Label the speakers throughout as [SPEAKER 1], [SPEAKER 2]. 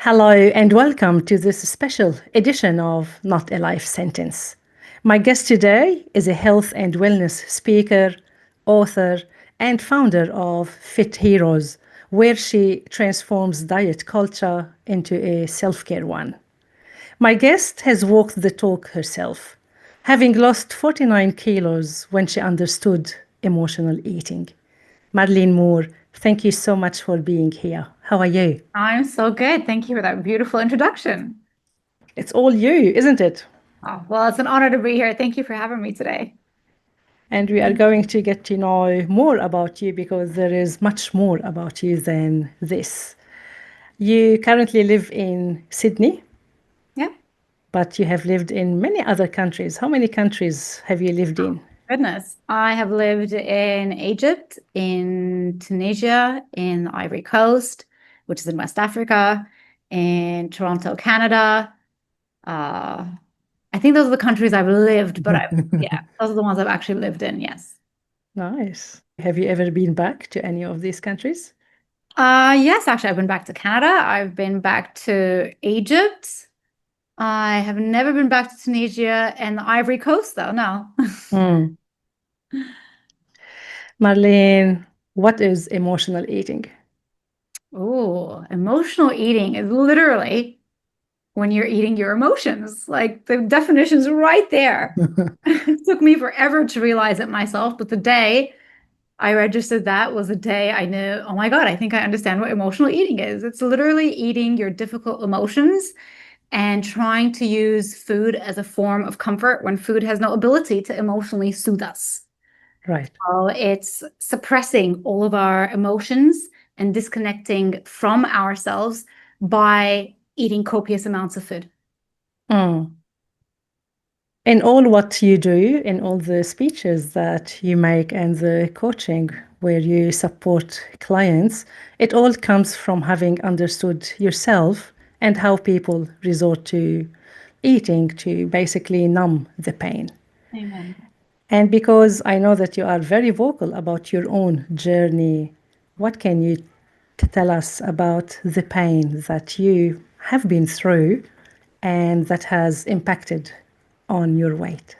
[SPEAKER 1] Hello and welcome to this special edition of Not a Life Sentence. My guest today is a health and wellness speaker, author, and founder of Fit Heroes, where she transforms diet culture into a self care one. My guest has walked the talk herself, having lost 49 kilos when she understood emotional eating. Marlene Mour, thank you so much for being here. How are you?
[SPEAKER 2] I'm so good. Thank you for that beautiful introduction.
[SPEAKER 1] It's all you, isn't it?
[SPEAKER 2] Oh, well, it's an honor to be here. Thank you for having me today.
[SPEAKER 1] And we are going to get to know more about you because there is much more about you than this. You currently live in Sydney,
[SPEAKER 2] Yeah.
[SPEAKER 1] but you have lived in many other countries. How many countries have you lived in?
[SPEAKER 2] Goodness. I have lived in Egypt, in Tunisia, in the Ivory Coast, which is in West Africa, in Toronto, Canada. Uh, I think those are the countries I've lived, but yeah, those are the ones I've actually lived in. Yes.
[SPEAKER 1] Nice. Have you ever been back to any of these countries?
[SPEAKER 2] Yes, actually, I've been back to Canada. I've been back to Egypt. I have never been back to Tunisia and the Ivory Coast, though. No.
[SPEAKER 1] Hmm. Marlene, what is emotional eating?
[SPEAKER 2] Oh, emotional eating is literally when you're eating your emotions. Like the definition's right there. It took me forever to realize it myself, but the day I registered that was the day I knew, oh my God, I think I understand what emotional eating is. It's literally eating your difficult emotions and trying to use food as a form of comfort when food has no ability to emotionally soothe us.
[SPEAKER 1] Right.
[SPEAKER 2] So it's suppressing all of our emotions and disconnecting from ourselves by eating copious amounts of food.
[SPEAKER 1] Mm. In all what you do, in all the speeches that you make and the coaching where you support clients, it all comes from having understood yourself and how people resort to eating to basically numb the pain.
[SPEAKER 2] Amen.
[SPEAKER 1] And because I know that you are very vocal about your own journey, what can you tell us about the pain that you have been through and that has impacted on your weight?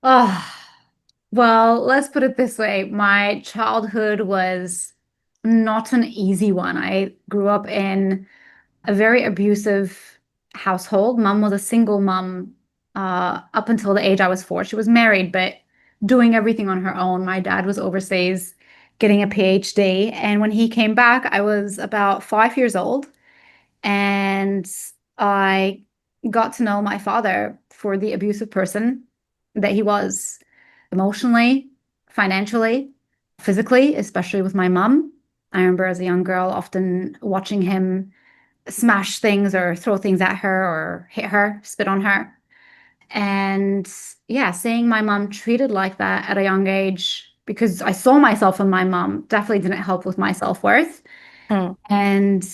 [SPEAKER 2] Oh, well, let's put it this way. My childhood was not an easy one. I grew up in a very abusive household. Mom was a single mom up until the age I was 4. She was married, but doing everything on her own. My dad was overseas getting a PhD. And when he came back, I was about 5 years old. And I got to know my father for the abusive person that he was emotionally, financially, physically, especially with my mom. I remember as a young girl often watching him smash things or throw things at her or hit her, spit on her. And yeah, seeing my mom treated like that at a young age, because I saw myself in my mom, definitely didn't help with my self-worth.
[SPEAKER 1] Mm,
[SPEAKER 2] And,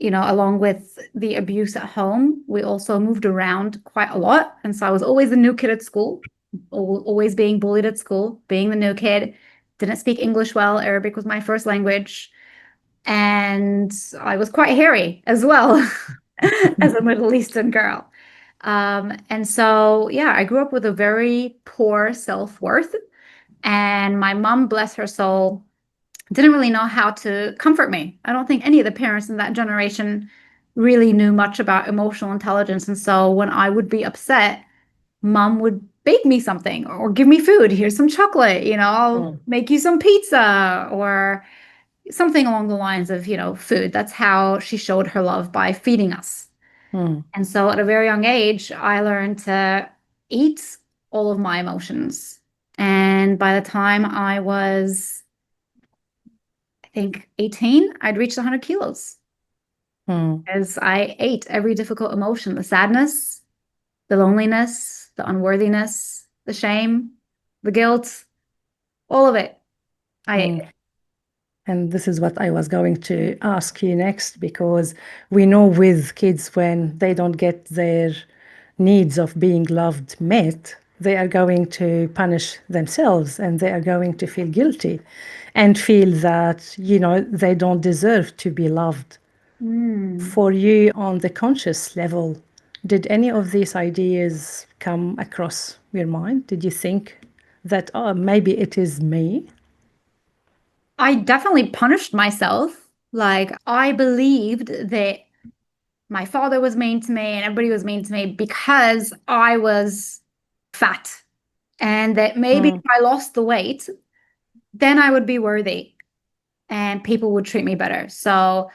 [SPEAKER 2] along with the abuse at home, we also moved around quite a lot. And so I was always the new kid at school, always being bullied at school, being the new kid, didn't speak English well. Arabic was my first language. And I was quite hairy as well as a Middle Eastern girl. And so, yeah, I grew up with a very poor self-worth. And my mom, bless her soul, didn't really know how to comfort me. I don't think any of the parents in that generation really knew much about emotional intelligence. And so when I would be upset, mom would bake me something or give me food. Here's some chocolate, I'll
[SPEAKER 1] mm,
[SPEAKER 2] make you some pizza or something along the lines of, food. That's how she showed her love by feeding us.
[SPEAKER 1] mm.
[SPEAKER 2] And so at a very young age, I learned to eat all of my emotions. And by the time I was, I think, 18, I'd reached 100 kilos
[SPEAKER 1] Mm.
[SPEAKER 2] as I ate every difficult emotion, the sadness, the loneliness, the unworthiness, the shame, the guilt, all of it. I ate
[SPEAKER 1] Mm.
[SPEAKER 2] it.
[SPEAKER 1] And this is what I was going to ask you next, because we know with kids, when they don't get their needs of being loved met, they are going to punish themselves and they are going to feel guilty and feel that, they don't deserve to be loved.
[SPEAKER 2] Mm.
[SPEAKER 1] For you, on the conscious level, did any of these ideas come across your mind? Did you think that, oh, maybe it is me?
[SPEAKER 2] I definitely punished myself. Like, I believed that my father was mean to me and everybody was mean to me because I was fat. And that maybe
[SPEAKER 1] Mm,
[SPEAKER 2] if I lost the weight, then I would be worthy and people would treat me better. So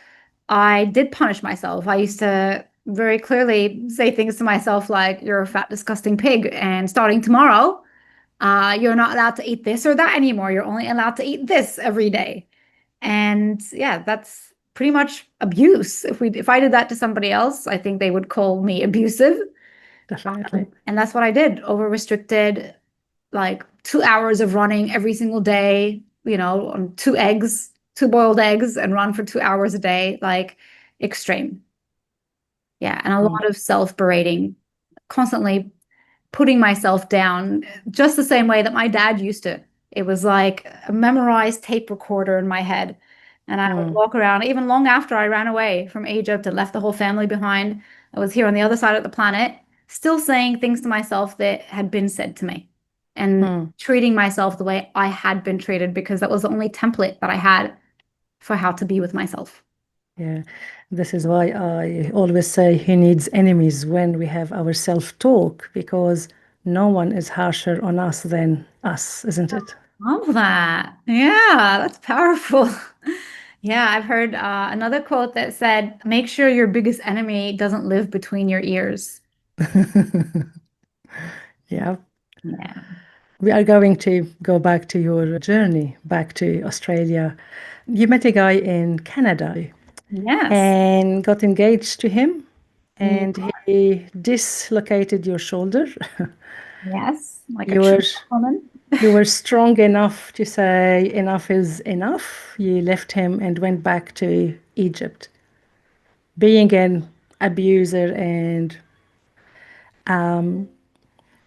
[SPEAKER 2] I did punish myself. I used to very clearly say things to myself like, you're a fat, disgusting pig. And starting tomorrow, you're not allowed to eat this or that anymore. You're only allowed to eat this every day. And yeah, that's pretty much abuse. If I did that to somebody else, I think they would call me abusive.
[SPEAKER 1] definitely.
[SPEAKER 2] And that's what I did. Over restricted, like 2 hours of running every single day, on two eggs, two boiled eggs, and run for 2 hours a day, like extreme. Yeah. And a
[SPEAKER 1] Mm,
[SPEAKER 2] lot of self-berating, constantly putting myself down just the same way that my dad used to. It was like a memorized tape recorder in my head. And I would
[SPEAKER 1] mm,
[SPEAKER 2] walk around, even long after I ran away from Egypt and left the whole family behind. I was here on the other side of the planet, still saying things to myself that had been said to me and
[SPEAKER 1] mm.
[SPEAKER 2] treating myself the way I had been treated because that was the only template that I had for how to be with myself.
[SPEAKER 1] Yeah, this is why I always say he needs enemies when we have our self-talk, because no one is harsher on us than us, isn't it?
[SPEAKER 2] Love that. Yeah, that's powerful. Yeah, I've heard another quote that said, make sure your biggest enemy doesn't live between your ears.
[SPEAKER 1] Yeah.
[SPEAKER 2] Yeah.
[SPEAKER 1] We are going to go back to your journey back to Australia. You met a guy in Canada
[SPEAKER 2] Yes.
[SPEAKER 1] and got engaged to him,
[SPEAKER 2] Mm,
[SPEAKER 1] and he dislocated your shoulder.
[SPEAKER 2] yes. Like a
[SPEAKER 1] You
[SPEAKER 2] true
[SPEAKER 1] were
[SPEAKER 2] woman.
[SPEAKER 1] you were strong enough to say enough is enough. You left him and went back to Egypt. Being an abuser and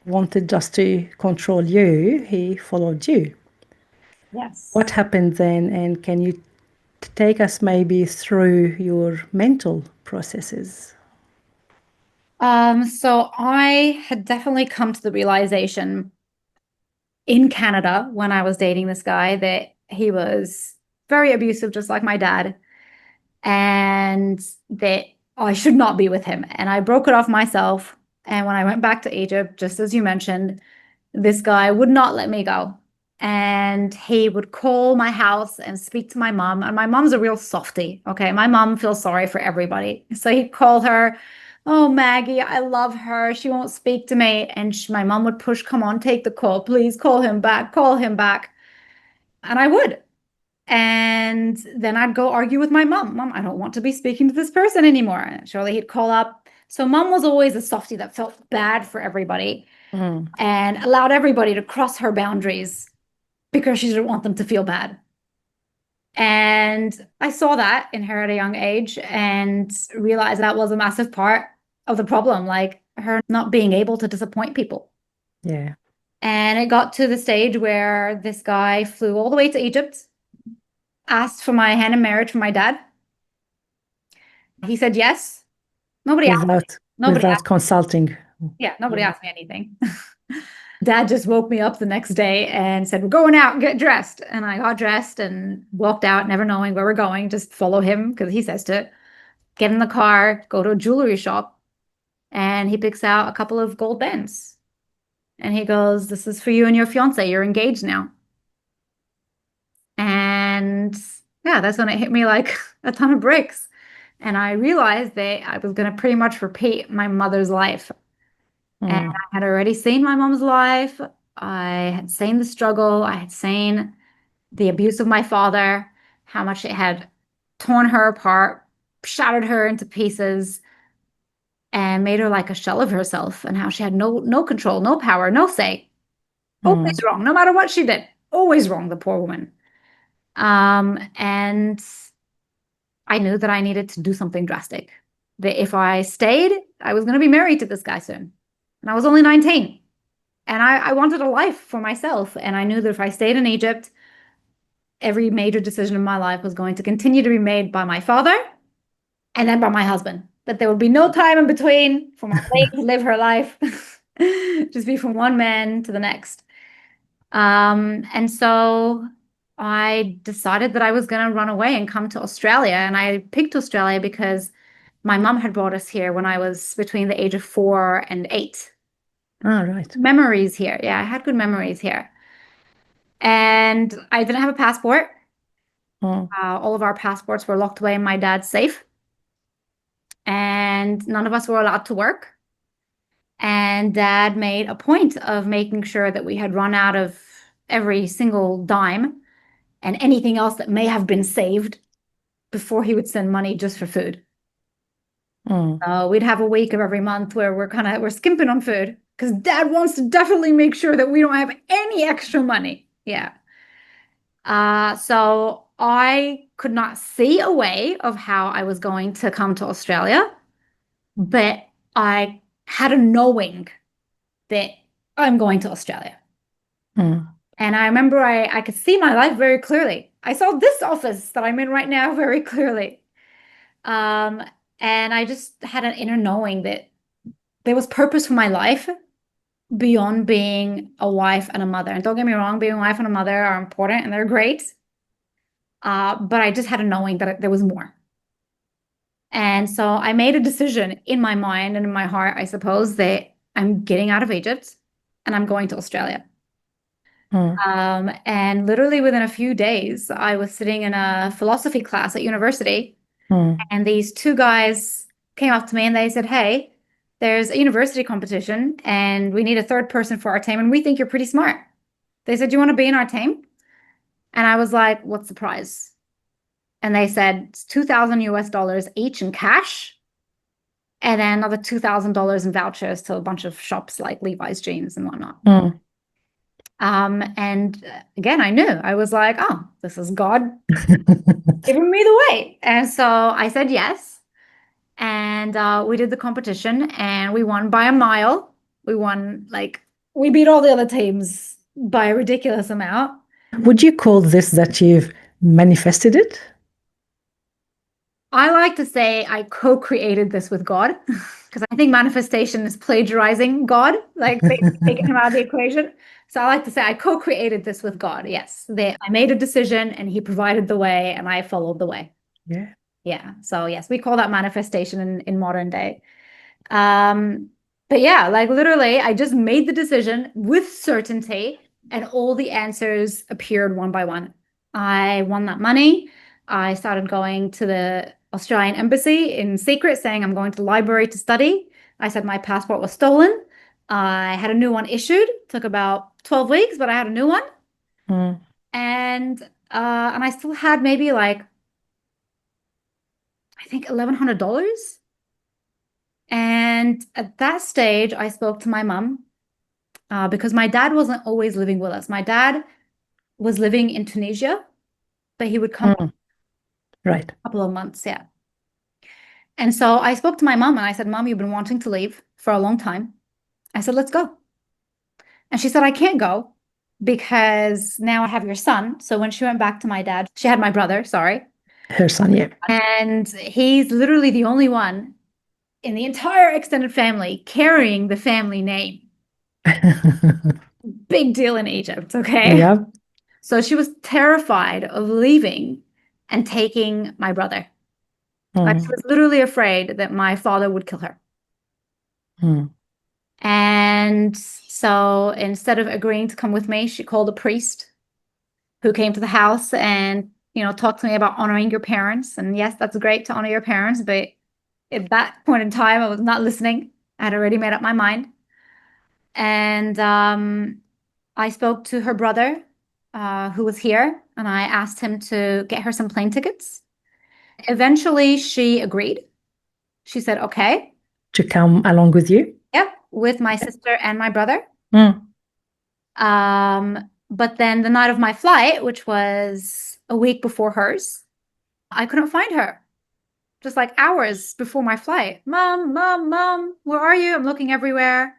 [SPEAKER 1] wanted just to control you, he followed you.
[SPEAKER 2] Yes.
[SPEAKER 1] What happened then, and can you take us maybe through your mental processes?
[SPEAKER 2] So I had definitely come to the realization in Canada when I was dating this guy that he was very abusive, just like my dad, and that I should not be with him. And I broke it off myself. And when I went back to Egypt, just as you mentioned, this guy would not let me go. And he would call my house and speak to my mom. And my mom's a real softie. Okay. My mom feels sorry for everybody. So he'd call her, oh, Maggie, I love her. She won't speak to me. And my mom would push, come on, take the call. Please call him back. Call him back. And I would. And then I'd go argue with my mom. Mom, I don't want to be speaking to this person anymore. And surely he'd call up. So mom was always a softie that felt bad for everybody
[SPEAKER 1] Mm,
[SPEAKER 2] and allowed everybody to cross her boundaries because she didn't want them to feel bad. And I saw that in her at a young age and realized that was a massive part of the problem, like her not being able to disappoint people.
[SPEAKER 1] yeah.
[SPEAKER 2] And it got to the stage where this guy flew all the way to Egypt, asked for my hand in marriage from my dad. He said yes. Nobody asked me.
[SPEAKER 1] Without
[SPEAKER 2] Nobody
[SPEAKER 1] without
[SPEAKER 2] asked.
[SPEAKER 1] consulting.
[SPEAKER 2] Yeah, nobody
[SPEAKER 1] Yeah.
[SPEAKER 2] asked me anything. Dad just woke me up the next day and said, we're going out, get dressed. And I got dressed and walked out, never knowing where we're going, just follow him because he says to get in the car, go to a jewelry shop, and he picks out a couple of gold bands. And he goes, this is for you and your fiance. You're engaged now. And yeah, that's when it hit me like a ton of bricks. And I realized that I was going to pretty much repeat my mother's life. And
[SPEAKER 1] Mm,
[SPEAKER 2] I had already seen my mom's life. I had seen the struggle. I had seen the abuse of my father, how much it had torn her apart, shattered her into pieces, and made her like a shell of herself, and how she had no control, no power, no say. Always
[SPEAKER 1] mm,
[SPEAKER 2] wrong, no matter what she did. Always wrong, the poor woman. And I knew that I needed to do something drastic. That if I stayed, I was going to be married to this guy soon. And I was only 19. And I wanted a life for myself. And I knew that if I stayed in Egypt, every major decision in my life was going to continue to be made by my father and then by my husband. That there would be no time in between for Marlene to live her life. Just be from one man to the next. And so I decided that I was going to run away and come to Australia. And I picked Australia because my mum had brought us here when I was between the age of 4 and 8.
[SPEAKER 1] Ah, right.
[SPEAKER 2] Memories here. Yeah, I had good memories here. And I didn't have a passport.
[SPEAKER 1] Mm,
[SPEAKER 2] All of our passports were locked away in my dad's safe, and none of us were allowed to work. And dad made a point of making sure that we had run out of every single dime and anything else that may have been saved before he would send money just for food.
[SPEAKER 1] mm,
[SPEAKER 2] We'd have a week of every month where we're skimping on food because dad wants to definitely make sure that we don't have any extra money. Yeah. So I could not see a way of how I was going to come to Australia, but I had a knowing that I'm going to Australia.
[SPEAKER 1] mm,
[SPEAKER 2] And I remember I could see my life very clearly. I saw this office that I'm in right now very clearly. Um, and I just had an inner knowing that there was purpose for my life beyond being a wife and a mother. And don't get me wrong, being a wife and a mother are important and they're great. But I just had a knowing that there was more. And so I made a decision in my mind and in my heart, I suppose, that I'm getting out of Egypt and I'm going to Australia.
[SPEAKER 1] mm,
[SPEAKER 2] And literally within a few days, I was sitting in a philosophy class at university,
[SPEAKER 1] mm.
[SPEAKER 2] and these two guys came up to me and they said, "Hey, there's a university competition and we need a third person for our team, and we think you're pretty smart." They said, "Do you want to be in our team?" And I was like, "What's the prize?" And they said, "It's 2,000 US dollars each in cash, and then another $2,000 in vouchers to a bunch of shops like Levi's jeans and whatnot."
[SPEAKER 1] Mm.
[SPEAKER 2] And again, I knew. I was like, "Oh, this is God giving me the way." And so I said yes. And we did the competition and we won by a mile. We won, like, we beat all the other teams by a ridiculous amount.
[SPEAKER 1] Would you call this that you've manifested it?
[SPEAKER 2] I like to say I co-created this with God because I think manifestation is plagiarizing God, like taking him out of the equation. So I like to say I co-created this with God. Yes, I made a decision and he provided the way and I followed the way.
[SPEAKER 1] Yeah.
[SPEAKER 2] Yeah. So yes, we call that manifestation in modern day. Um, but yeah, like literally, I just made the decision with certainty, and all the answers appeared one by one. I won that money. I started going to the Australian embassy in secret, saying I'm going to the library to study. I said my passport was stolen. I had a new one issued. Took about 12 weeks, but I had a new one.
[SPEAKER 1] Mm,
[SPEAKER 2] And I still had maybe like I think $1,100. And at that stage, I spoke to my mum because my dad wasn't always living with us. My dad was living in Tunisia, but he would come
[SPEAKER 1] mm. Right.
[SPEAKER 2] a couple of months, yeah. And so I spoke to my mom and I said, "Mom, you've been wanting to leave for a long time." I said, "Let's go." And she said, "I can't go because now I have your son." So when she went back to my dad, she had my brother, sorry.
[SPEAKER 1] Her son, yeah.
[SPEAKER 2] And he's literally the only one in the entire extended family carrying the family name. Big deal in Egypt, okay?
[SPEAKER 1] Yeah.
[SPEAKER 2] So she was terrified of leaving and taking my brother. Like she
[SPEAKER 1] Mm,
[SPEAKER 2] was literally afraid that my father would kill her.
[SPEAKER 1] mm.
[SPEAKER 2] And so instead of agreeing to come with me, she called a priest who came to the house and, talked to me about honoring your parents. And yes, that's great to honor your parents, but at that point in time, I was not listening. I had already made up my mind. And I spoke to her brother, who was here, and I asked him to get her some plane tickets. Eventually, she agreed. She said, "Okay,
[SPEAKER 1] To come along with you?
[SPEAKER 2] yep, with my sister and my brother."
[SPEAKER 1] Mm.
[SPEAKER 2] But then the night of my flight, which was a week before hers, I couldn't find her. Just like hours before my flight. "Mom, mom, mom, where are you?" I'm looking everywhere.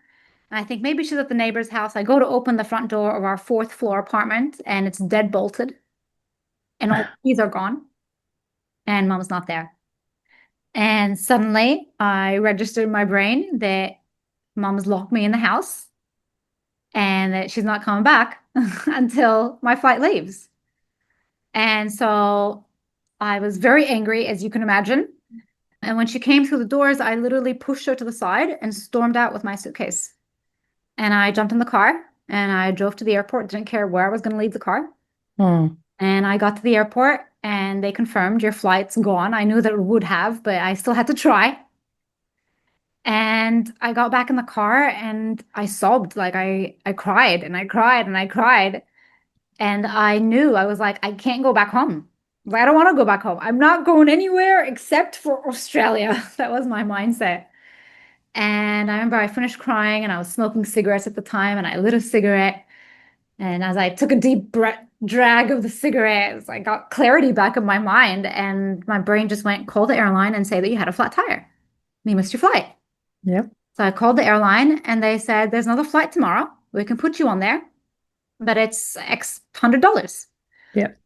[SPEAKER 2] And I think maybe she's at the neighbor's house. I go to open the front door of our fourth floor apartment and it's dead bolted and all the keys are gone and mom's not there. And suddenly I registered in my brain that mom's locked me in the house and that she's not coming back until my flight leaves. And so I was very angry, as you can imagine. And when she came through the doors, I literally pushed her to the side and stormed out with my suitcase. And I jumped in the car and I drove to the airport, didn't care where I was going to leave the car.
[SPEAKER 1] Mm.
[SPEAKER 2] And I got to the airport and they confirmed your flight's gone. I knew that it would have, but I still had to try. And I got back in the car and I sobbed. Like I cried and I cried and I cried. And I knew I was like, I can't go back home. I don't want to go back home. I'm not going anywhere except for Australia. That was my mindset. And I remember I finished crying and I was smoking cigarettes at the time and I lit a cigarette. And as I took a deep breath, drag of the cigarettes, I got clarity back in my mind and my brain just went, call the airline and say that you had a flat tire. You missed your flight.
[SPEAKER 1] Yep.
[SPEAKER 2] So I called the airline and they said, there's another flight tomorrow. We can put you on there, but it's X $100.
[SPEAKER 1] Yep.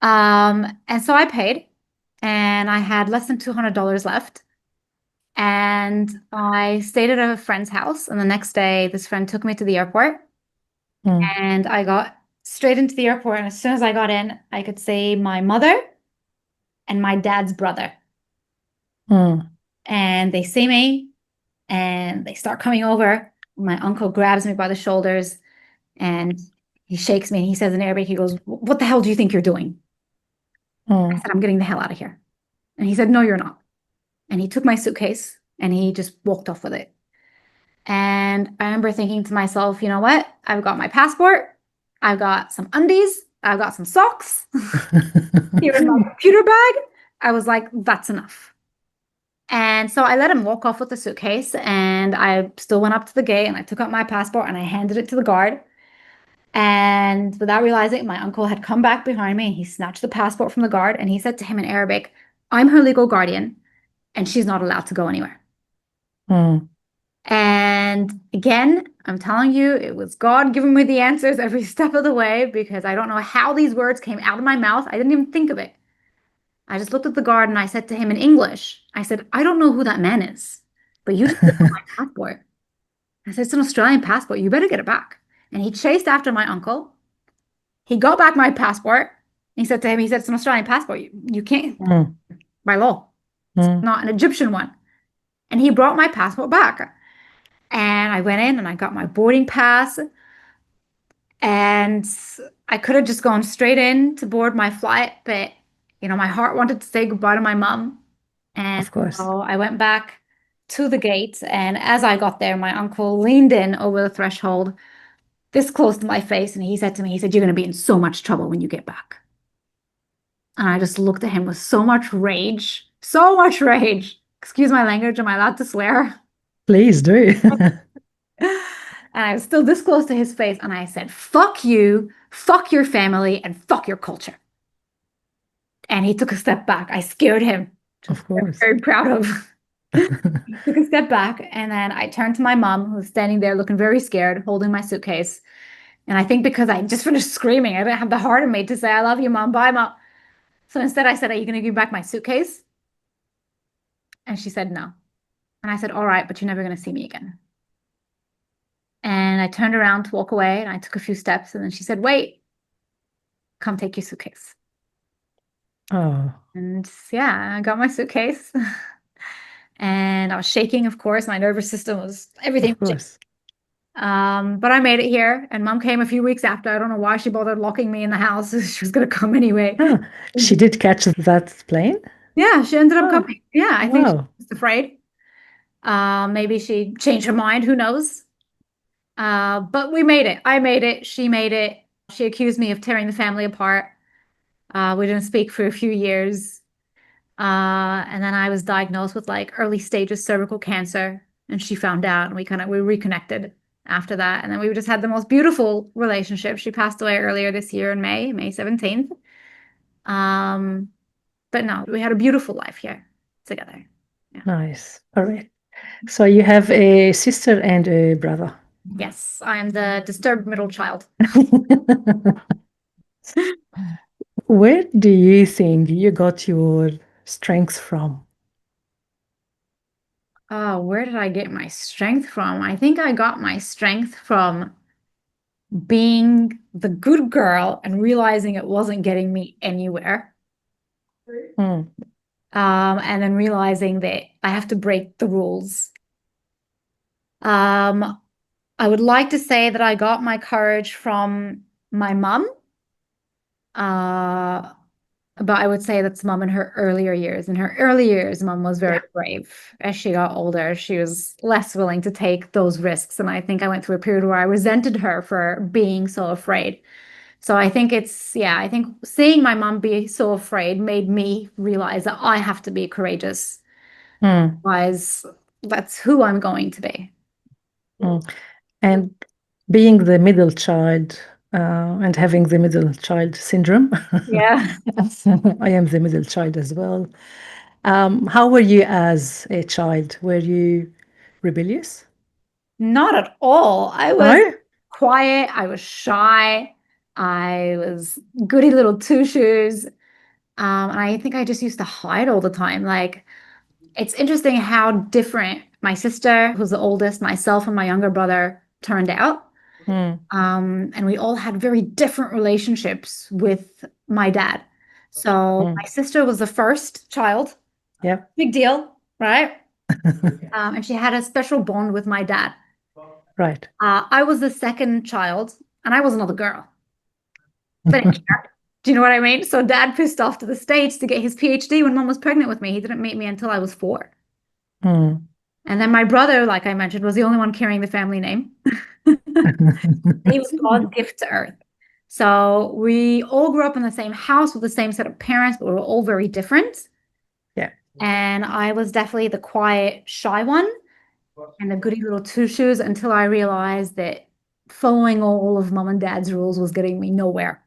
[SPEAKER 2] And so I paid and I had less than $200 left. And I stayed at a friend's house. And the next day, this friend took me to the airport
[SPEAKER 1] Mm.
[SPEAKER 2] and I got straight into the airport. And as soon as I got in, I could see my mother and my dad's brother.
[SPEAKER 1] Mm.
[SPEAKER 2] And they see me and they start coming over. My uncle grabs me by the shoulders and he shakes me and he says in Arabic, he goes, what the hell do you think you're doing? I
[SPEAKER 1] Mm.
[SPEAKER 2] said, I'm getting the hell out of here. And he said, no, you're not. And he took my suitcase and he just walked off with it. And I remember thinking to myself, you know what? I've got my passport. I've got some undies. I've got some socks. Here in my computer bag. I was like, that's enough. And so I let him walk off with the suitcase and I still went up to the gate and I took out my passport and I handed it to the guard. And without realizing, my uncle had come back behind me and he snatched the passport from the guard and he said to him in Arabic, I'm her legal guardian and she's not allowed to go anywhere.
[SPEAKER 1] Mm.
[SPEAKER 2] And again, I'm telling you, it was God giving me the answers every step of the way because I don't know how these words came out of my mouth. I didn't even think of it. I just looked at the guard and I said to him in English, I said, I don't know who that man is, but you just took my passport. I said, it's an Australian passport. You better get it back. And he chased after my uncle. He got back my passport. He said to him, he said, it's an Australian passport. You can't,
[SPEAKER 1] Mm.
[SPEAKER 2] by law, it's
[SPEAKER 1] Mm.
[SPEAKER 2] not an Egyptian one. And he brought my passport back. And I went in and I got my boarding pass. And I could have just gone straight in to board my flight, but my heart wanted to say goodbye to my mom. And
[SPEAKER 1] Of course.
[SPEAKER 2] so I went back to the gate. And as I got there, my uncle leaned in over the threshold, this close to my face, and he said to me, he said, you're going to be in so much trouble when you get back. And I just looked at him with so much rage, so much rage. Excuse my language, am I allowed to swear?
[SPEAKER 1] Please do.
[SPEAKER 2] And I was still this close to his face, and I said, fuck you, fuck your family, and fuck your culture. And he took a step back. I scared him,
[SPEAKER 1] Of course.
[SPEAKER 2] very proud of. He took a step back, and then I turned to my mom, who was standing there looking very scared, holding my suitcase. And I think because I just finished screaming, I didn't have the heart in me to say, I love you, mom, bye, mom. So instead I said, are you going to give me back my suitcase? And she said, no. And I said, all right, but you're never going to see me again. And I turned around to walk away and I took a few steps and then she said, wait, come take your suitcase.
[SPEAKER 1] Oh,
[SPEAKER 2] And yeah, I got my suitcase and I was shaking, of course. My nervous system was everything.
[SPEAKER 1] of course.
[SPEAKER 2] But I made it here and mom came a few weeks after. I don't know why she bothered locking me in the house. She was going to come anyway.
[SPEAKER 1] Oh, she did catch that plane?
[SPEAKER 2] Yeah, she ended up
[SPEAKER 1] Oh,
[SPEAKER 2] coming. Yeah, I think she
[SPEAKER 1] wow.
[SPEAKER 2] was afraid. Maybe she changed her mind. Who knows? But we made it. I made it. She made it. She accused me of tearing the family apart. We didn't speak for a few years. And then I was diagnosed with like early stages cervical cancer, and she found out, and we reconnected after that. And then we just had the most beautiful relationship. She passed away earlier this year in May 17th. But no, we had a beautiful life here together. Yeah.
[SPEAKER 1] Nice. All right. So you have a sister and a brother.
[SPEAKER 2] Yes, I am the disturbed middle child.
[SPEAKER 1] Where do you think you got your strength from?
[SPEAKER 2] Oh, where did I get my strength from? I think I got my strength from being the good girl and realizing it wasn't getting me anywhere.
[SPEAKER 1] Mm,
[SPEAKER 2] And then realizing that I have to break the rules. Um, I would like to say that I got my courage from my mum. Uh, but I would say that's mum in her earlier years. In her early years, mum was very
[SPEAKER 1] yeah.
[SPEAKER 2] brave. As she got older, she was less willing to take those risks. And I think I went through a period where I resented her for being so afraid. So I think yeah, I think seeing my mom be so afraid made me realize that I have to be courageous.
[SPEAKER 1] Mm,
[SPEAKER 2] Otherwise, that's who I'm going to be.
[SPEAKER 1] mm. And being the middle child and having the middle child syndrome,
[SPEAKER 2] Yeah.
[SPEAKER 1] I am the middle child as well. How were you as a child? Were you rebellious?
[SPEAKER 2] Not at all. I was
[SPEAKER 1] No?
[SPEAKER 2] quiet. I was shy. I was goody little two shoes. And I think I just used to hide all the time. Like, it's interesting how different my sister, who's the oldest, myself, and my younger brother turned out.
[SPEAKER 1] Mm,
[SPEAKER 2] And we all had very different relationships with my dad. So
[SPEAKER 1] mm.
[SPEAKER 2] my sister was the first child,
[SPEAKER 1] Yeah.
[SPEAKER 2] big deal, right? And she had a special bond with my dad.
[SPEAKER 1] Right.
[SPEAKER 2] I was the second child, and I was another girl. They didn't care. Do you know what I mean? So dad pissed off to the States to get his PhD when mom was pregnant with me. He didn't meet me until I was 4.
[SPEAKER 1] Mm.
[SPEAKER 2] And then my brother, like I mentioned, was the only one carrying the family name. He was God's gift to earth. So we all grew up in the same house with the same set of parents, but we were all very different.
[SPEAKER 1] Yeah.
[SPEAKER 2] And I was definitely the quiet, shy one and the goody little two shoes until I realized that following all of mom and dad's rules was getting me nowhere.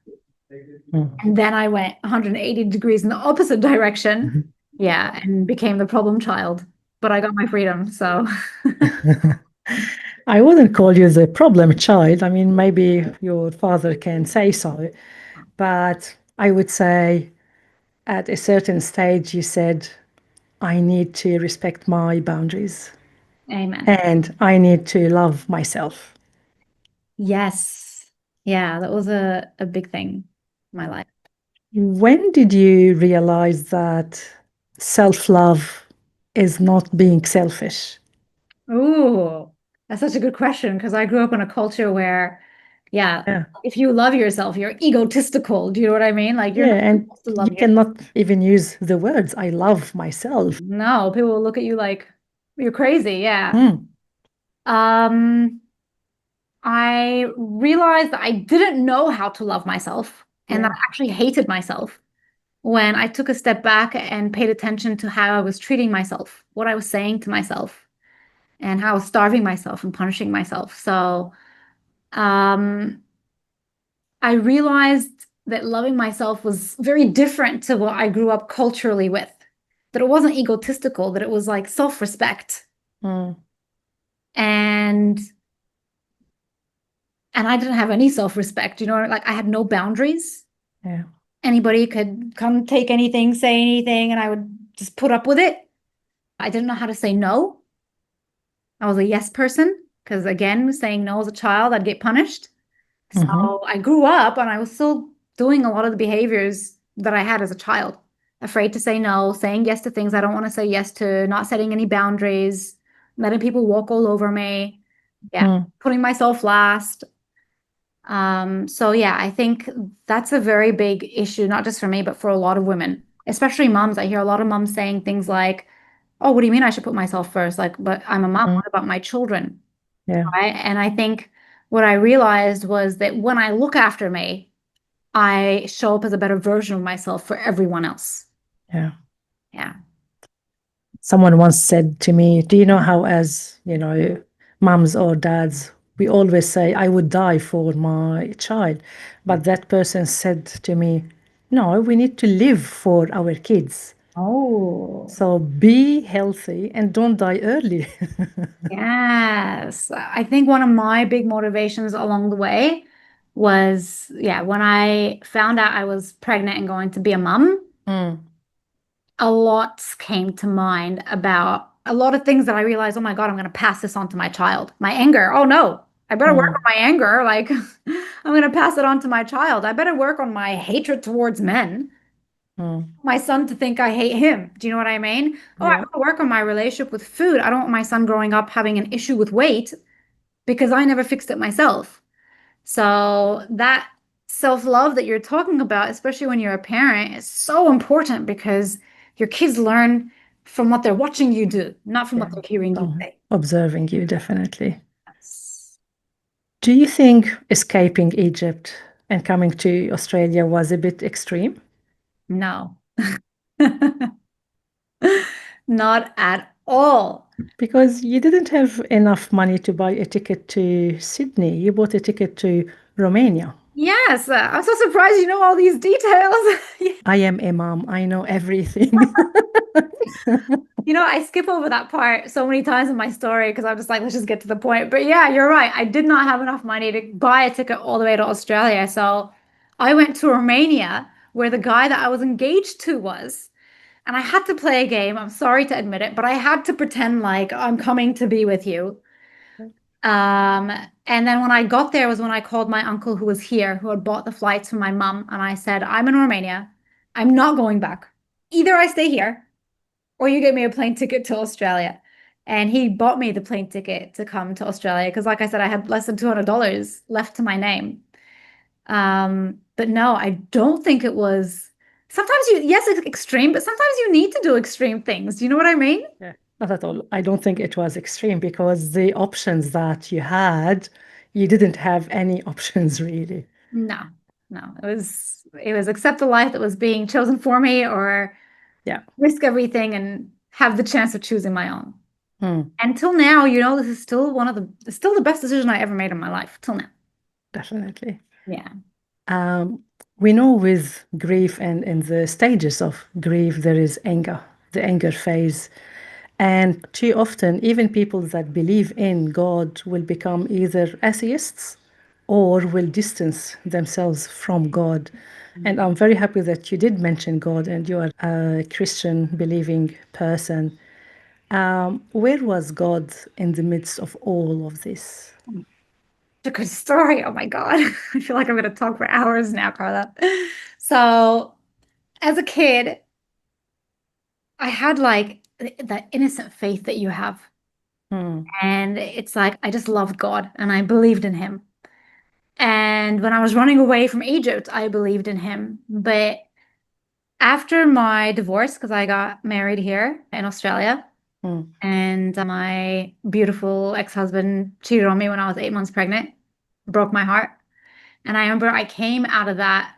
[SPEAKER 1] Mm.
[SPEAKER 2] And then I went 180 degrees in the opposite direction. Yeah, and became the problem child. But I got my freedom. So,
[SPEAKER 1] I wouldn't call you the problem child. I mean, maybe your father can say so, but I would say at a certain stage, you said, I need to respect my boundaries
[SPEAKER 2] amen.
[SPEAKER 1] and I need to love myself.
[SPEAKER 2] Yes. Yeah, that was a big thing in my life.
[SPEAKER 1] When did you realize that self-love is not being selfish?
[SPEAKER 2] Ooh, that's such a good question because I grew up in a culture where, yeah,
[SPEAKER 1] Yeah.
[SPEAKER 2] if you love yourself, you're egotistical. Do you know what I mean? Like you're
[SPEAKER 1] Yeah,
[SPEAKER 2] not
[SPEAKER 1] and
[SPEAKER 2] supposed to
[SPEAKER 1] you
[SPEAKER 2] love yourself.
[SPEAKER 1] cannot even use the words, I love myself.
[SPEAKER 2] No, people will look at you like you're crazy. Yeah.
[SPEAKER 1] Mm,
[SPEAKER 2] Um, I realized that I didn't know how to love myself and that
[SPEAKER 1] yeah.
[SPEAKER 2] I actually hated myself when I took a step back and paid attention to how I was treating myself, what I was saying to myself, and how I was starving myself and punishing myself. So, um, I realized that loving myself was very different to what I grew up culturally with. That it wasn't egotistical, that it was like self-respect.
[SPEAKER 1] Mm,
[SPEAKER 2] And I didn't have any self-respect, you know, like I had no boundaries.
[SPEAKER 1] yeah.
[SPEAKER 2] Anybody could come take anything, say anything, and I would just put up with it. I didn't know how to say no. I was a yes person because again, saying no as a child, I'd get punished.
[SPEAKER 1] Hmm.
[SPEAKER 2] So I grew up and I was still doing a lot of the behaviors that I had as a child. Afraid to say no, saying yes to things I don't want to say yes to, not setting any boundaries, letting people walk all over me. Yeah,
[SPEAKER 1] Mm,
[SPEAKER 2] putting myself last. So yeah, I think that's a very big issue, not just for me, but for a lot of women, especially moms. I hear a lot of moms saying things like, "Oh, what do you mean I should put myself first? Like, but I'm a mom.
[SPEAKER 1] mm,
[SPEAKER 2] What about my children?"
[SPEAKER 1] yeah,
[SPEAKER 2] Right? And I think what I realized was that when I look after me, I show up as a better version of myself for everyone else.
[SPEAKER 1] yeah.
[SPEAKER 2] Yeah.
[SPEAKER 1] Someone once said to me, do you know how, as mums or dads, we always say, I would die for my child. But that person said to me, no, we need to live for our kids.
[SPEAKER 2] Oh,
[SPEAKER 1] So be healthy and don't die early.
[SPEAKER 2] yes. I think one of my big motivations along the way was, yeah, when I found out I was pregnant and going to be a mum,
[SPEAKER 1] Mm,
[SPEAKER 2] a lot came to mind about a lot of things that I realized, oh my God, I'm going to pass this on to my child. My anger. Oh no, I better work on
[SPEAKER 1] Mm,
[SPEAKER 2] my anger. Like I'm going to pass it on to my child. I better work on my hatred towards men.
[SPEAKER 1] mm,
[SPEAKER 2] My son to think I hate him. Do you know what I mean? Oh, I
[SPEAKER 1] yeah.
[SPEAKER 2] gotta work on my relationship with food. I don't want my son growing up having an issue with weight because I never fixed it myself. So that self-love that you're talking about, especially when you're a parent, is so important because your kids learn from what they're watching you do, not from what
[SPEAKER 1] Yeah.
[SPEAKER 2] they're hearing you
[SPEAKER 1] Oh,
[SPEAKER 2] say.
[SPEAKER 1] observing you, definitely.
[SPEAKER 2] Yes.
[SPEAKER 1] Do you think escaping Egypt and coming to Australia was a bit extreme?
[SPEAKER 2] No, not at all.
[SPEAKER 1] Because you didn't have enough money to buy a ticket to Sydney. You bought a ticket to Romania.
[SPEAKER 2] Yes, I'm so surprised you know all these details.
[SPEAKER 1] I am a mom. I know everything.
[SPEAKER 2] You know, I skip over that part so many times in my story because I'm just like, let's just get to the point. But yeah, you're right. I did not have enough money to buy a ticket all the way to Australia. So I went to Romania where the guy that I was engaged to was. And I had to play a game. I'm sorry to admit it, but I had to pretend like I'm coming to be with you. Um, and then when I got there was when I called my uncle who was here, who had bought the flights for my mum. And I said, I'm in Romania. I'm not going back. Either I stay here or you get me a plane ticket to Australia. And he bought me the plane ticket to come to Australia because, like I said, I had less than $200 left to my name. But no, I don't think it was. Sometimes yes, it's extreme, but sometimes you need to do extreme things. Do you know what I mean?
[SPEAKER 1] Yeah, not at all. I don't think it was extreme because the options that you had, you didn't have any options really.
[SPEAKER 2] No, no. It was accept the life that was being chosen for me or
[SPEAKER 1] Yeah.
[SPEAKER 2] risk everything and have the chance of choosing my own.
[SPEAKER 1] Hmm,
[SPEAKER 2] Until now, this is still it's still the best decision I ever made in my life till now.
[SPEAKER 1] definitely.
[SPEAKER 2] Yeah.
[SPEAKER 1] Um, we know with grief and in the stages of grief, there is anger, the anger phase. And too often, even people that believe in God will become either atheists or will distance themselves from God. And I'm very happy that you did mention God and you are a Christian believing person. Where was God in the midst of all of this?
[SPEAKER 2] A good story. Oh my God. I feel like I'm going to talk for hours now, Carla. So, as a kid, I had like that innocent faith that you have.
[SPEAKER 1] Hmm,
[SPEAKER 2] And it's like, I just loved God and I believed in him. And when I was running away from Egypt, I believed in him. But after my divorce, because I got married here in Australia,
[SPEAKER 1] hmm,
[SPEAKER 2] and my beautiful ex-husband cheated on me when I was 8 months pregnant, broke my heart. And I remember I came out of that.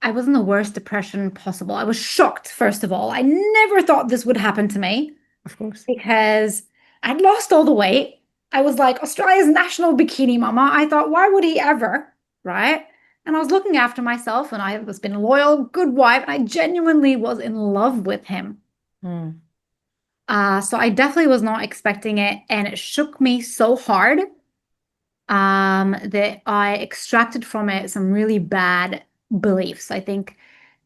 [SPEAKER 2] I was in the worst depression possible. I was shocked, first of all. I never thought this would happen to me
[SPEAKER 1] of course.
[SPEAKER 2] because I'd lost all the weight. I was like Australia's national bikini mama. I thought, why would he ever? Right? And I was looking after myself and I was being a loyal, good wife. And I genuinely was in love with him.
[SPEAKER 1] Hmm,
[SPEAKER 2] So I definitely was not expecting it. And it shook me so hard that I extracted from it some really bad beliefs. I think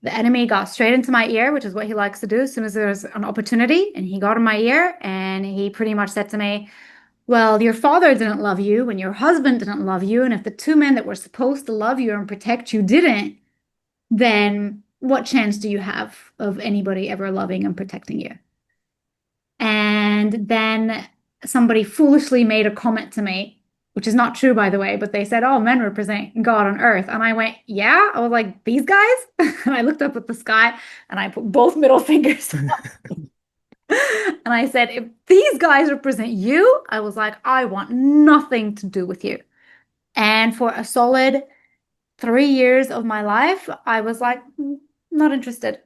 [SPEAKER 2] the enemy got straight into my ear, which is what he likes to do as soon as there's an opportunity. And he got in my ear and he pretty much said to me, well, your father didn't love you and your husband didn't love you. And if the two men that were supposed to love you and protect you didn't, then what chance do you have of anybody ever loving and protecting you? And then somebody foolishly made a comment to me, which is not true, by the way, but they said, oh, men represent God on earth. And I went, yeah. I was like, these guys? And I looked up at the sky and I put both middle fingers up. And I said, if these guys represent you, I was like, I want nothing to do with you. And for a solid 3 years of my life, I was like, not interested.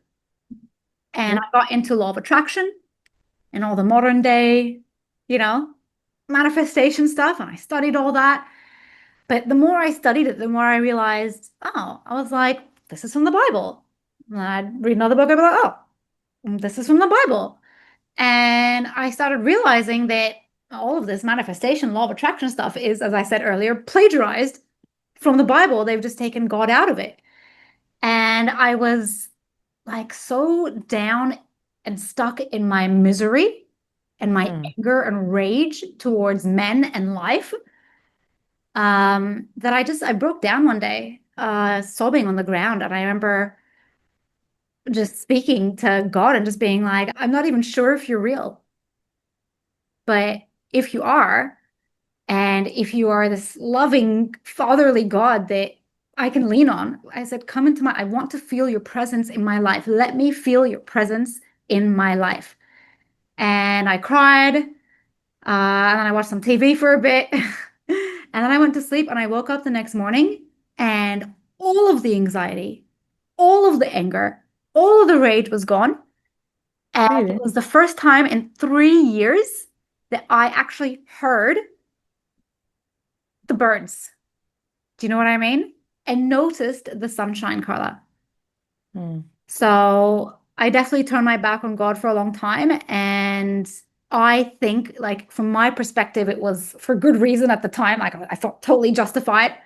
[SPEAKER 2] And
[SPEAKER 1] Yeah.
[SPEAKER 2] I got into law of attraction and all the modern day, you know, manifestation stuff. And I studied all that. But the more I studied it, the more I realized, oh, I was like, this is from the Bible. And I'd read another book, I'd be like, oh, this is from the Bible. And I started realizing that all of this manifestation, law of attraction stuff is, as I said earlier, plagiarized from the Bible. They've just taken God out of it. And I was like so down and stuck in my misery. and my
[SPEAKER 1] Mm.
[SPEAKER 2] anger and rage towards men and life, that I broke down one day, sobbing on the ground. And I remember just speaking to God and just being like, I'm not even sure if you're real, but if you are, and if you are this loving, fatherly God that I can lean on, I said, come into I want to feel your presence in my life. Let me feel your presence in my life. And I cried, and then I watched some TV for a bit. And then I went to sleep and I woke up the next morning and all of the anxiety, all of the anger, all of the rage was gone. And it
[SPEAKER 1] Really?
[SPEAKER 2] was the first time in 3 years that I actually heard the birds. Do you know what I mean? And noticed the sunshine, Carla.
[SPEAKER 1] Mm.
[SPEAKER 2] So I definitely turned my back on God for a long time. And I think, like, from my perspective, it was for good reason at the time. Like, I felt totally justified.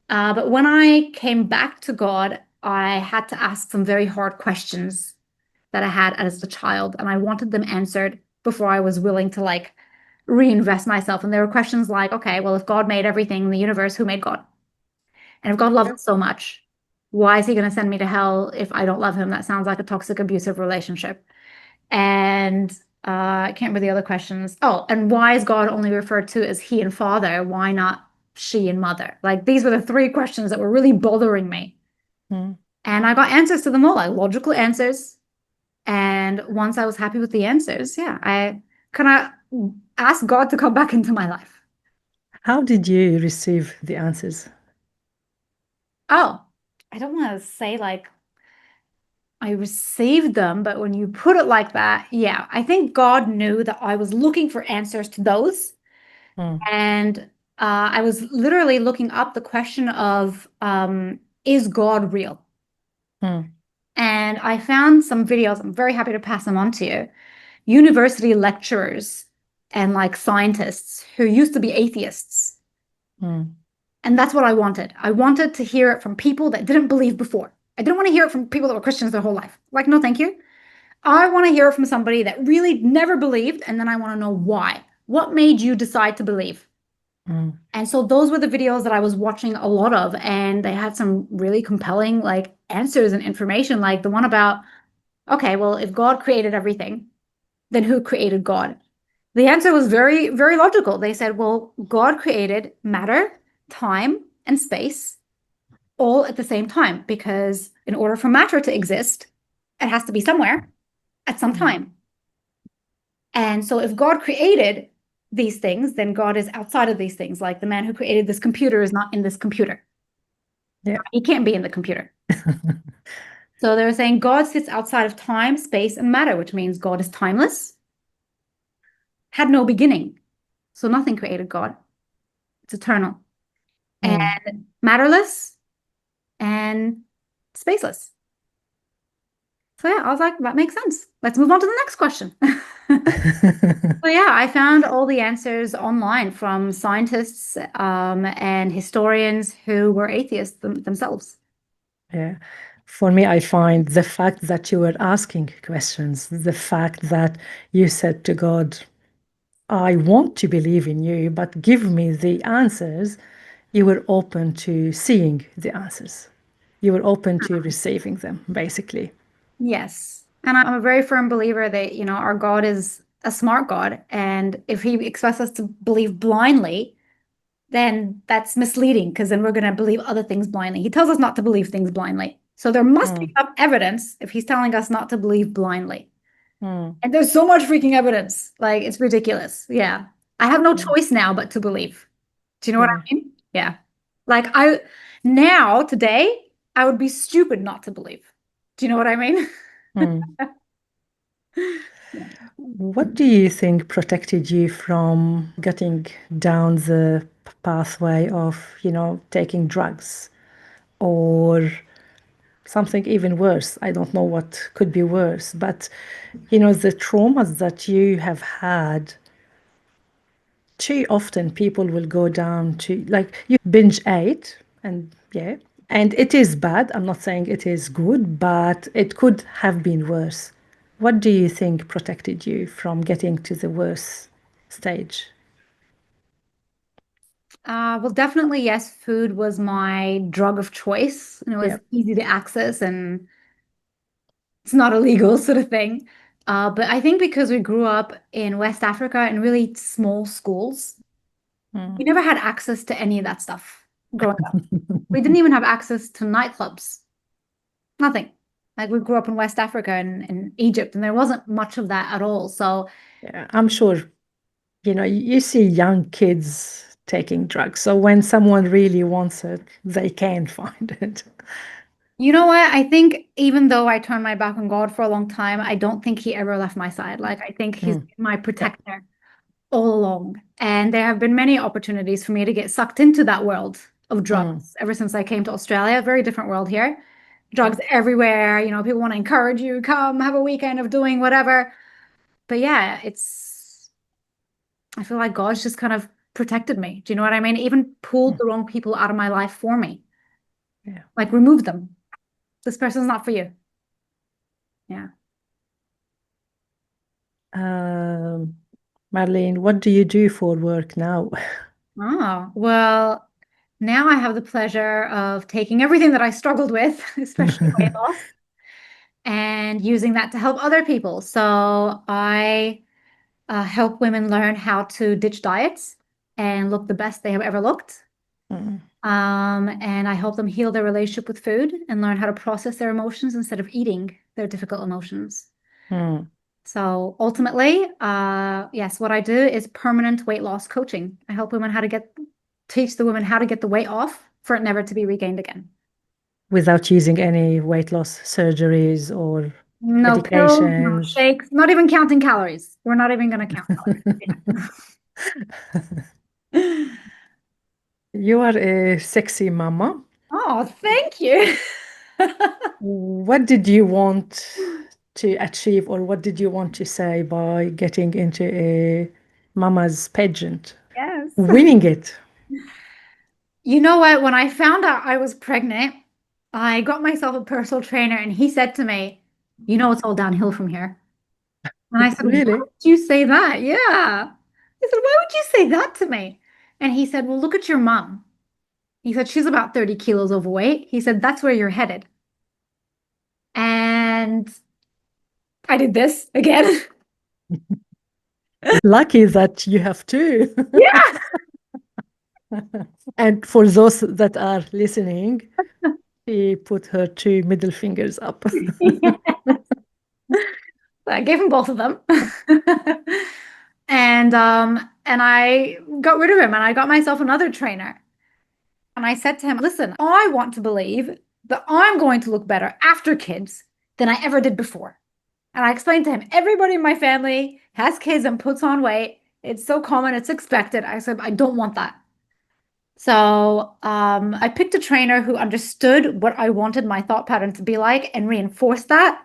[SPEAKER 2] But when I came back to God, I had to ask some very hard questions that I had as a child, and I wanted them answered before I was willing to like reinvest myself. And there were questions like, okay, well, if God made everything in the universe, who made God? And if God loves
[SPEAKER 1] Yep.
[SPEAKER 2] us so much, why is he going to send me to hell if I don't love him? That sounds like a toxic, abusive relationship. And I can't remember the other questions. Oh, and why is God only referred to as he and father? Why not she and mother? Like these were the three questions that were really bothering me.
[SPEAKER 1] Mm.
[SPEAKER 2] And I got answers to them all, like logical answers. And once I was happy with the answers, yeah, I kind of asked God to come back into my life.
[SPEAKER 1] How did you receive the answers?
[SPEAKER 2] Oh, I don't want to say like I received them, but when you put it like that, yeah, I think God knew that I was looking for answers to those.
[SPEAKER 1] Mm.
[SPEAKER 2] And I was literally looking up the question of, is God real?
[SPEAKER 1] Mm.
[SPEAKER 2] And I found some videos. I'm very happy to pass them on to you. University lecturers and like scientists who used to be atheists.
[SPEAKER 1] Mm.
[SPEAKER 2] And that's what I wanted. I wanted to hear it from people that didn't believe before. I didn't want to hear it from people that were Christians their whole life. Like, no, thank you. I want to hear it from somebody that really never believed, and then I want to know why. What made you decide to believe?
[SPEAKER 1] Mm.
[SPEAKER 2] And so those were the videos that I was watching a lot of, and they had some really compelling like answers and information, like the one about, okay, well, if God created everything, then who created God? The answer was very, very logical. They said, well, God created matter, time, and space all at the same time because in order for matter to exist, it has to be somewhere at some
[SPEAKER 1] Mm.
[SPEAKER 2] time. And so if God created these things, then God is outside of these things. Like the man who created this computer is not in this computer.
[SPEAKER 1] Yeah.
[SPEAKER 2] He can't be in the computer. So they're saying God sits outside of time, space, and matter, which means God is timeless, had no beginning. So nothing created God. It's eternal
[SPEAKER 1] Mm.
[SPEAKER 2] and matterless and spaceless. So yeah, I was like, that makes sense. Let's move on to the next question. So yeah, I found all the answers online from scientists and historians who were atheists themselves.
[SPEAKER 1] Yeah. For me, I find the fact that you were asking questions, the fact that you said to God, I want to believe in you, but give me the answers. You were open to seeing the answers. You were open to receiving them, basically.
[SPEAKER 2] Yes. And I'm a very firm believer that, our God is a smart God. And if he expects us to believe blindly, then that's misleading because then we're going to believe other things blindly. He tells us not to believe things blindly. So there must be
[SPEAKER 1] Mm.
[SPEAKER 2] some evidence if he's telling us not to believe blindly.
[SPEAKER 1] Mm.
[SPEAKER 2] And there's so much freaking evidence. Like it's ridiculous. Yeah. I have no
[SPEAKER 1] Mm.
[SPEAKER 2] choice now but to believe. Do you know what
[SPEAKER 1] Yeah.
[SPEAKER 2] I mean? Yeah. Like now, today, I would be stupid not to believe. Do you know what I mean?
[SPEAKER 1] Mm.
[SPEAKER 2] Yeah.
[SPEAKER 1] What do you think protected you from getting down the pathway of, taking drugs or something even worse? I don't know what could be worse, but, the traumas that you have had, too often people will go down to like you binge ate and yeah, and it is bad. I'm not saying it is good, but it could have been worse. What do you think protected you from getting to the worst stage?
[SPEAKER 2] Well, definitely, yes, food was my drug of choice, and it was
[SPEAKER 1] Yeah.
[SPEAKER 2] easy to access and it's not illegal sort of thing. But I think because we grew up in West Africa in really small schools, we
[SPEAKER 1] Mm.
[SPEAKER 2] never had access to any of that stuff growing up. We didn't even have access to nightclubs. Nothing. Like we grew up in West Africa and Egypt, and there wasn't much of that at all. So,
[SPEAKER 1] Yeah, I'm sure, you see young kids taking drugs. So when someone really wants it, they can find it.
[SPEAKER 2] you know what? I think even though I turned my back on God for a long time, I don't think he ever left my side. Like I think he's
[SPEAKER 1] Mm.
[SPEAKER 2] been my
[SPEAKER 1] Yeah.
[SPEAKER 2] protector all along. And there have been many opportunities for me to get sucked into that world of
[SPEAKER 1] Mm.
[SPEAKER 2] drugs ever since I came to Australia. Very different world here.
[SPEAKER 1] Yeah.
[SPEAKER 2] Drugs everywhere. People want to encourage you, come have a weekend of doing whatever. But yeah, I feel like God's just kind of protected me. Do you know what I mean? Even pulled
[SPEAKER 1] Mm.
[SPEAKER 2] the wrong people out of my life for me,
[SPEAKER 1] Yeah.
[SPEAKER 2] like removed them. This person's not for you. Yeah.
[SPEAKER 1] Um, Marlene, what do you do for work now?
[SPEAKER 2] Oh, well, now I have the pleasure of taking everything that I struggled with, especially weight loss, and using that to help other people. So I help women learn how to ditch diets and look the best they have ever looked.
[SPEAKER 1] Mm.
[SPEAKER 2] And I help them heal their relationship with food and learn how to process their emotions instead of eating their difficult emotions.
[SPEAKER 1] Mm.
[SPEAKER 2] So ultimately, yes, what I do is permanent weight loss coaching. I help women teach the women how to get the weight off for it never to be regained again.
[SPEAKER 1] Without using any weight loss surgeries or
[SPEAKER 2] No pills, no
[SPEAKER 1] medications.
[SPEAKER 2] shakes, not even counting calories. We're not even going to count calories.
[SPEAKER 1] You are a sexy mama.
[SPEAKER 2] Oh, thank you.
[SPEAKER 1] What did you want to achieve, or what did you want to say by getting into a mama's pageant,
[SPEAKER 2] Yes.
[SPEAKER 1] winning it?
[SPEAKER 2] You know what? When I found out I was pregnant, I got myself a personal trainer and he said to me, it's all downhill from here. And I said, why
[SPEAKER 1] Really?
[SPEAKER 2] would you say that? Yeah. He said, why would you say that to me? And he said, well, look at your mom. He said, she's about 30 kilos overweight. He said, that's where you're headed. And I did this again.
[SPEAKER 1] Lucky that you have two.
[SPEAKER 2] Yeah.
[SPEAKER 1] And for those that are listening, she put her two middle fingers up.
[SPEAKER 2] I gave him both of them. And I got rid of him and I got myself another trainer. And I said to him, listen, I want to believe that I'm going to look better after kids than I ever did before. And I explained to him, everybody in my family has kids and puts on weight. It's so common, it's expected. I said, I don't want that. So I picked a trainer who understood what I wanted my thought pattern to be like and reinforced that.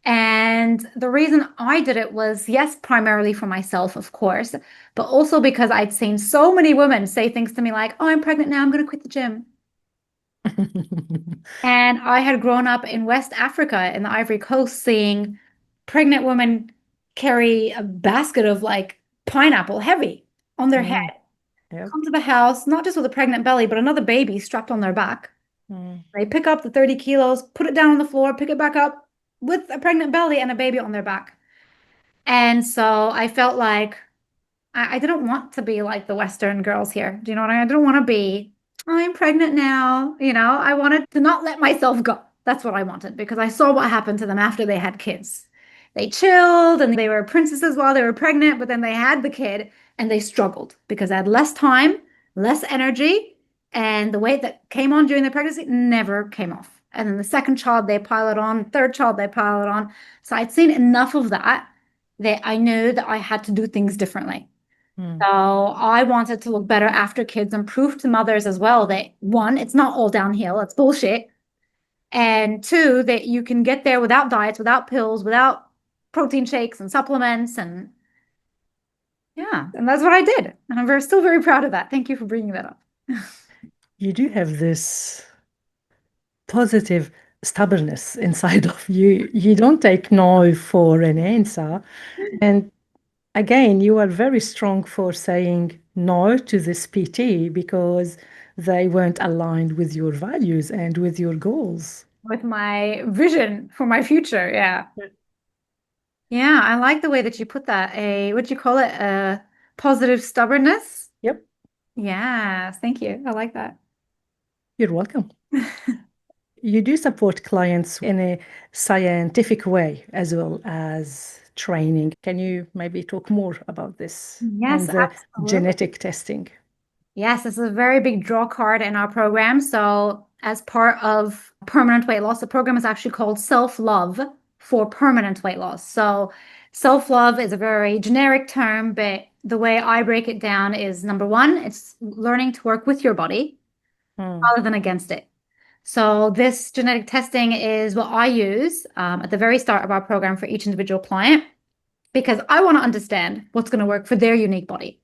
[SPEAKER 2] And the reason I did it was, yes, primarily for myself, of course, but also because I'd seen so many women say things to me like, oh, I'm pregnant now, I'm going to quit the gym. And I had grown up in West Africa in the Ivory Coast seeing pregnant women carry a basket of like pineapple heavy on their head,
[SPEAKER 1] Mm, yep.
[SPEAKER 2] come to the house, not just with a pregnant belly, but another baby strapped on their back.
[SPEAKER 1] Mm,
[SPEAKER 2] They pick up the 30 kilos, put it down on the floor, pick it back up with a pregnant belly and a baby on their back. And so I felt like I didn't want to be like the Western girls here. Do you know what I mean? I didn't want to be, "Oh, I'm pregnant now." I wanted to not let myself go. That's what I wanted because I saw what happened to them after they had kids. They chilled and they were princesses while they were pregnant, but then they had the kid and they struggled because they had less time, less energy, and the weight that came on during the pregnancy never came off. And then the second child they pile it on, third child they pile it on. So I'd seen enough of that I knew that I had to do things differently.
[SPEAKER 1] mm.
[SPEAKER 2] So I wanted to look better after kids and prove to mothers as well that one, it's not all downhill, it's bullshit. And two, that you can get there without diets, without pills, without protein shakes and supplements. And yeah, and that's what I did. And I'm still very proud of that. Thank you for bringing that up.
[SPEAKER 1] You do have this positive. stubbornness inside of you. You don't take no for an answer. And again, you are very strong for saying no to this PT because they weren't aligned with your values and with your goals.
[SPEAKER 2] With my vision for my future. Yeah. Yeah, I like the way that you put that. What do you call it? A positive stubbornness.
[SPEAKER 1] Yep,
[SPEAKER 2] Yes, thank you. I like that.
[SPEAKER 1] you're welcome. You do support clients in a scientific way as well as training. Can you maybe talk more about this
[SPEAKER 2] Yes,
[SPEAKER 1] and the
[SPEAKER 2] absolutely.
[SPEAKER 1] genetic testing?
[SPEAKER 2] Yes, this is a very big draw card in our program. So, as part of permanent weight loss, the program is actually called self-love for permanent weight loss. So, self-love is a very generic term, but the way I break it down is number one, it's learning to work with your body
[SPEAKER 1] Mm,
[SPEAKER 2] rather than against it. So, this genetic testing is what I use at the very start of our program for each individual client because I want to understand what's going to work for their unique body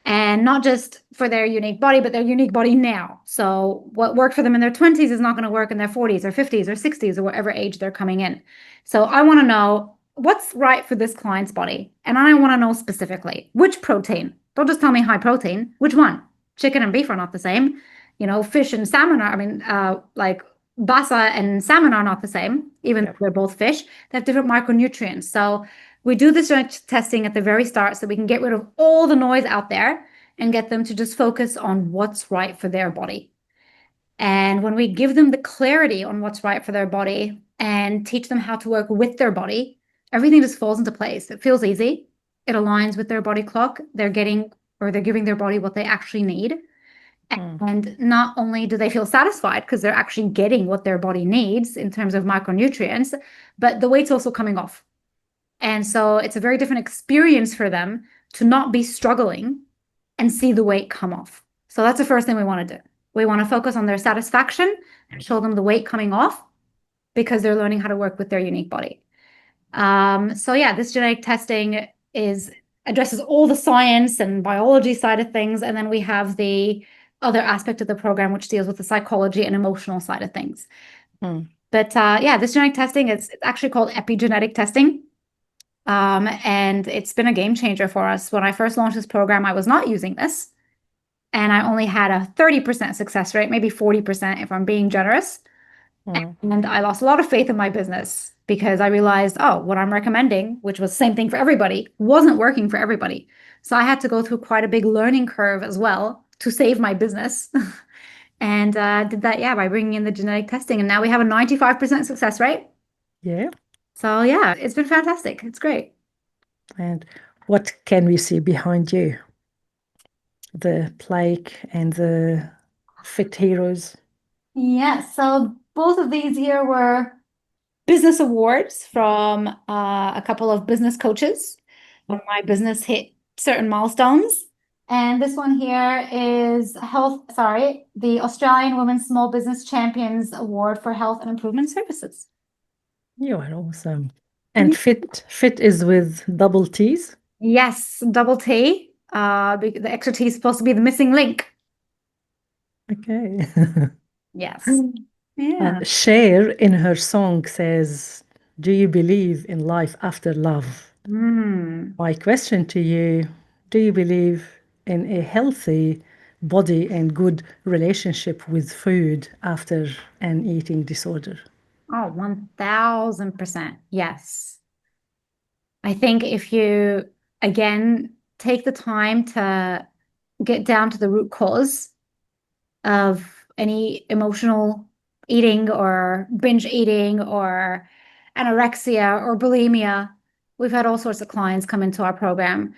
[SPEAKER 2] and not just for their unique body, but their unique body now. So what worked for them in their 20s is not going to work in their 40s or 50s or 60s or whatever age they're coming in. So I want to know what's right for this client's body. And I want to know specifically which protein. Don't just tell me high protein. Which one? Chicken and beef are not the same. Fish and salmon are, like basa and salmon are not the same, even though
[SPEAKER 1] yep.
[SPEAKER 2] they're both fish. They have different micronutrients. So we do this testing at the very start so we can get rid of all the noise out there and get them to just focus on what's right for their body. And when we give them the clarity on what's right for their body and teach them how to work with their body, everything just falls into place. It feels easy. It aligns with their body clock. They're giving their body what they actually need.
[SPEAKER 1] Mm,
[SPEAKER 2] And not only do they feel satisfied because they're actually getting what their body needs in terms of micronutrients, but the weight's also coming off. And so it's a very different experience for them to not be struggling and see the weight come off. So that's the first thing we want to do. We want to focus on their satisfaction and show them the weight coming off because they're learning how to work with their unique body. So yeah, this genetic testing is addresses all the science and biology side of things, and then we have the other aspect of the program which deals with the psychology and emotional side of things.
[SPEAKER 1] mm.
[SPEAKER 2] But yeah, this genetic testing is it's actually called epigenetic testing. And it's been a game changer for us. When I first launched this program, I was not using this, and I only had a 30% success rate, maybe 40% if I'm being generous.
[SPEAKER 1] Mm.
[SPEAKER 2] And I lost a lot of faith in my business because I realized, oh, what I'm recommending, which was the same thing for everybody, wasn't working for everybody. So I had to go through quite a big learning curve as well to save my business. And did that, yeah, by bringing in the genetic testing. And now we have a 95% success rate.
[SPEAKER 1] Yeah.
[SPEAKER 2] So yeah, it's been fantastic. It's great.
[SPEAKER 1] And what can we see behind you? The plaque and the fit heroes.
[SPEAKER 2] Yes, so both of these here were business awards from a couple of business coaches when my business hit certain milestones. And this one here is the Australian Women's Small Business Champions Award for Health and Improvement Services.
[SPEAKER 1] You are awesome. And fit is with double T's.
[SPEAKER 2] Yes, double T. The extra T is supposed to be the missing link.
[SPEAKER 1] Okay.
[SPEAKER 2] Yes. Yeah.
[SPEAKER 1] Cher in her song says, "Do you believe in life after love?"
[SPEAKER 2] Mm.
[SPEAKER 1] My question to you, do you believe in a healthy body and good relationship with food after an eating disorder?
[SPEAKER 2] Oh, 1000%. Yes. I think if you, again, take the time to get down to the root cause of any emotional eating or binge eating or anorexia or bulimia, we've had all sorts of clients come into our program.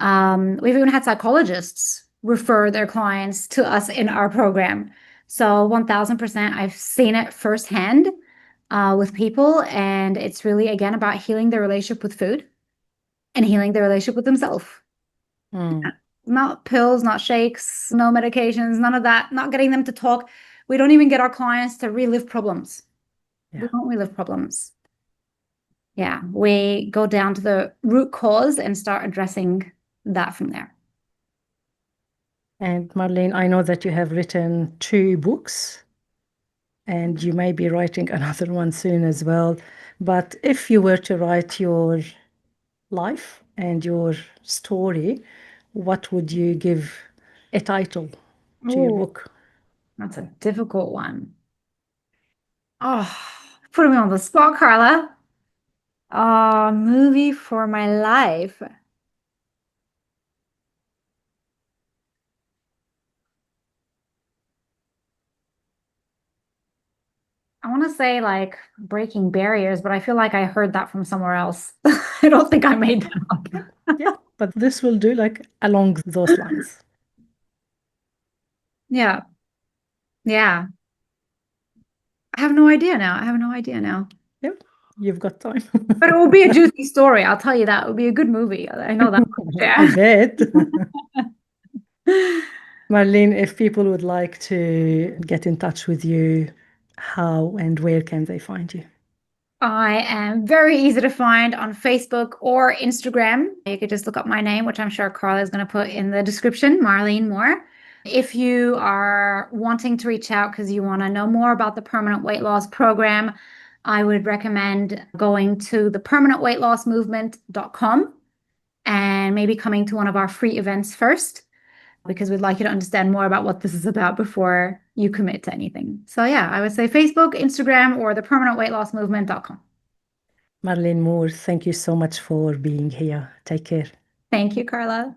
[SPEAKER 2] We've even had psychologists refer their clients to us in our program. So 1000%, I've seen it firsthand with people. And it's really, again, about healing their relationship with food and healing their relationship with themselves.
[SPEAKER 1] Mm,
[SPEAKER 2] Not pills, not shakes, no medications, none of that, not getting them to talk. We don't even get our clients to relive problems. We
[SPEAKER 1] yeah.
[SPEAKER 2] don't relive problems. Yeah, we go down to the root cause and start addressing that from there.
[SPEAKER 1] And Marlene, I know that you have written two books. and you may be writing another one soon as well. But if you were to write your life and your story, what would you give a title to your
[SPEAKER 2] Oh,
[SPEAKER 1] book?
[SPEAKER 2] that's a difficult one. Oh, putting me on the spot, Carla. Movie for my life. I want to say like breaking barriers, but I feel like I heard that from somewhere else. I don't think I made that up.
[SPEAKER 1] Yeah, but this will do like along those lines.
[SPEAKER 2] Yeah. Yeah. I have no idea now. I have no idea now.
[SPEAKER 1] Yep, you've got time.
[SPEAKER 2] But it will be a juicy story. I'll tell you that. It will be a good movie. I know that much.
[SPEAKER 1] I
[SPEAKER 2] Yeah.
[SPEAKER 1] bet. Marlene, if people would like to get in touch with you, how and where can they find you?
[SPEAKER 2] I am very easy to find on Facebook or Instagram. You could just look up my name, which I'm sure Carla is going to put in the description, Marlene Mour. If you are wanting to reach out because you want to know more about the permanent weight loss program, I would recommend going to thepermanentweightlossmovement.com and maybe coming to one of our free events first because we'd like you to understand more about what this is about before you commit to anything. So yeah, I would say Facebook, Instagram, or thepermanentweightlossmovement.com.
[SPEAKER 1] Marlene Mour, thank you so much for being here. Take care.
[SPEAKER 2] Thank you, Carla.